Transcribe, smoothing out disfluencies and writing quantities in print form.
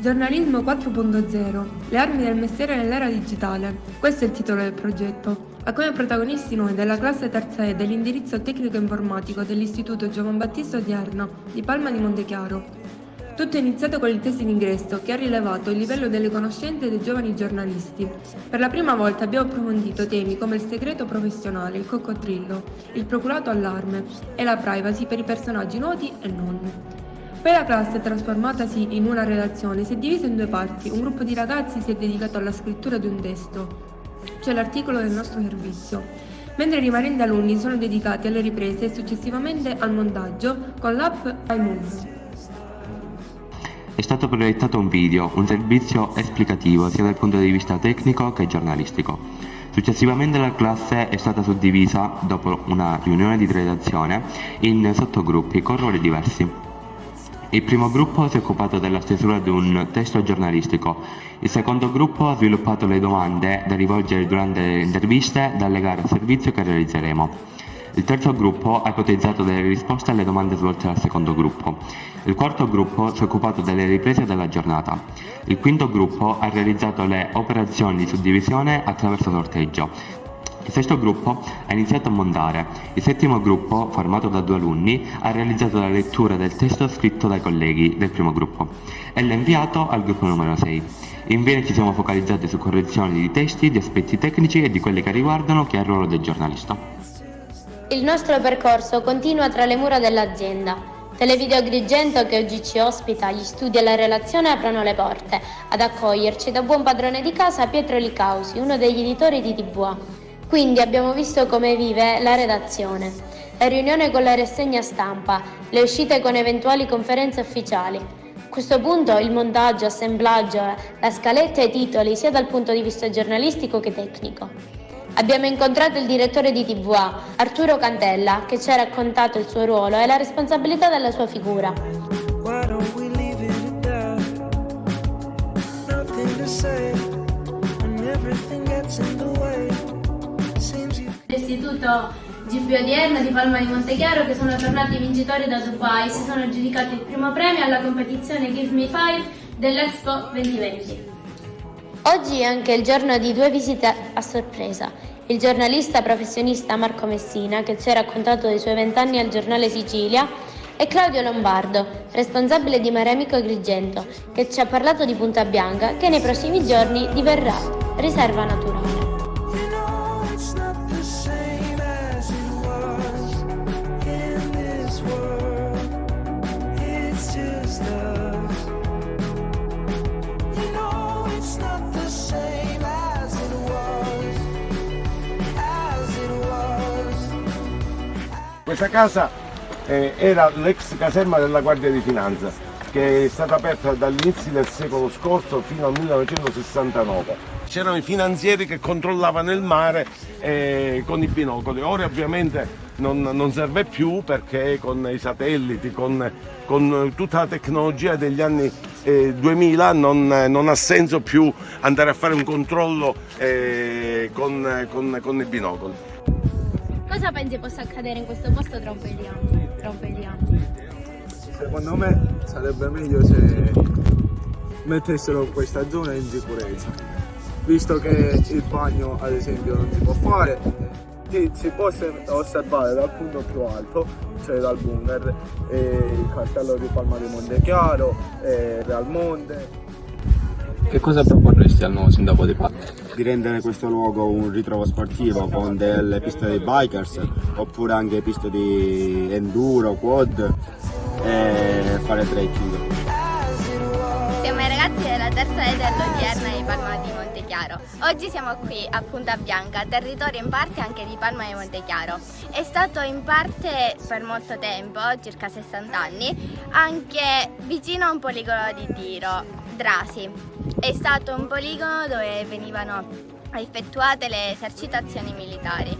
Giornalismo 4.0. Le armi del mestiere nell'era digitale. Questo è il titolo del progetto. Ha come protagonisti noi della classe terza E dell'indirizzo tecnico informatico dell'Istituto Giovan Battista Odierno di Palma di Montechiaro. Tutto è iniziato con il test in ingresso che ha rilevato il livello delle conoscenze dei giovani giornalisti. Per la prima volta abbiamo approfondito temi come il segreto professionale, il coccodrillo, il procurato allarme e la privacy per i personaggi noti e non. Poi la classe, trasformatasi in una redazione, si è divisa in due parti. Un gruppo di ragazzi si è dedicato alla scrittura di un testo, cioè l'articolo del nostro servizio, mentre i rimanenti alunni sono dedicati alle riprese e successivamente al montaggio con l'app iMove. È stato proiettato un video, un servizio esplicativo sia dal punto di vista tecnico che giornalistico. Successivamente la classe è stata suddivisa, dopo una riunione di redazione, in sottogruppi con ruoli diversi. Il primo gruppo si è occupato della stesura di un testo giornalistico, il secondo gruppo ha sviluppato le domande da rivolgere durante le interviste da allegare al servizio che realizzeremo. Il terzo gruppo ha ipotizzato delle risposte alle domande svolte dal secondo gruppo. Il quarto gruppo si è occupato delle riprese della giornata. Il quinto gruppo ha realizzato le operazioni di suddivisione attraverso sorteggio. Il sesto gruppo ha iniziato a montare. Il settimo gruppo, formato da 2 alunni, ha realizzato la lettura del testo scritto dai colleghi del primo gruppo e l'ha inviato al gruppo numero 6. Infine ci siamo focalizzati su correzioni di testi, di aspetti tecnici e di quelli che riguardano chi è il ruolo del giornalista. Il nostro percorso continua tra le mura dell'azienda. Televideo Agrigento, che oggi ci ospita, gli studi e la relazione aprono le porte. Ad accoglierci da buon padrone di casa Pietro Licausi, uno degli editori di TVA. Quindi abbiamo visto come vive la redazione. La riunione con la rassegna stampa, le uscite con eventuali conferenze ufficiali. A questo punto il montaggio, assemblaggio, la scaletta e i titoli sia dal punto di vista giornalistico che tecnico. Abbiamo incontrato il direttore di TVA, Arturo Cantella, che ci ha raccontato il suo ruolo e la responsabilità della sua figura. L'Istituto GP Odierno di Palma di Montechiaro, che sono tornati vincitori da Dubai, si sono aggiudicati il primo premio alla competizione Give Me 5 dell'Expo 2020. Oggi è anche il giorno di 2 visite a sorpresa. Il giornalista professionista Marco Messina, che ci ha raccontato dei suoi 20 anni al giornale Sicilia, e Claudio Lombardo, responsabile di Mare Amico Agrigento, che ci ha parlato di Punta Bianca, che nei prossimi giorni diverrà riserva naturale. Questa casa era l'ex caserma della Guardia di Finanza, che è stata aperta dall'inizio del secolo scorso fino al 1969. C'erano i finanzieri che controllavano il mare con i binocoli. Ora ovviamente non serve più, perché con i satelliti, con tutta la tecnologia degli anni 2000 non ha senso più andare a fare un controllo con i binocoli. Cosa pensi possa accadere in questo posto tra un po' di anni? Secondo me sarebbe meglio se mettessero questa zona in sicurezza, visto che il bagno ad esempio non si può fare, si può osservare dal punto più alto, cioè dal bunker, il castello di Palma di Montechiaro, Real Monte. Che cosa proporresti al nuovo sindaco di Palma? Di rendere questo luogo un ritrovo sportivo con delle piste di bikers, oppure anche piste di enduro, quad e fare trekking. Siamo i ragazzi della terza E dell'Odierna di Palma di Montechiaro. Oggi siamo qui a Punta Bianca, territorio in parte anche di Palma di Montechiaro. È stato in parte per molto tempo, circa 60 anni, anche vicino a un poligono di tiro, Drasi. È stato un poligono dove venivano effettuate le esercitazioni militari.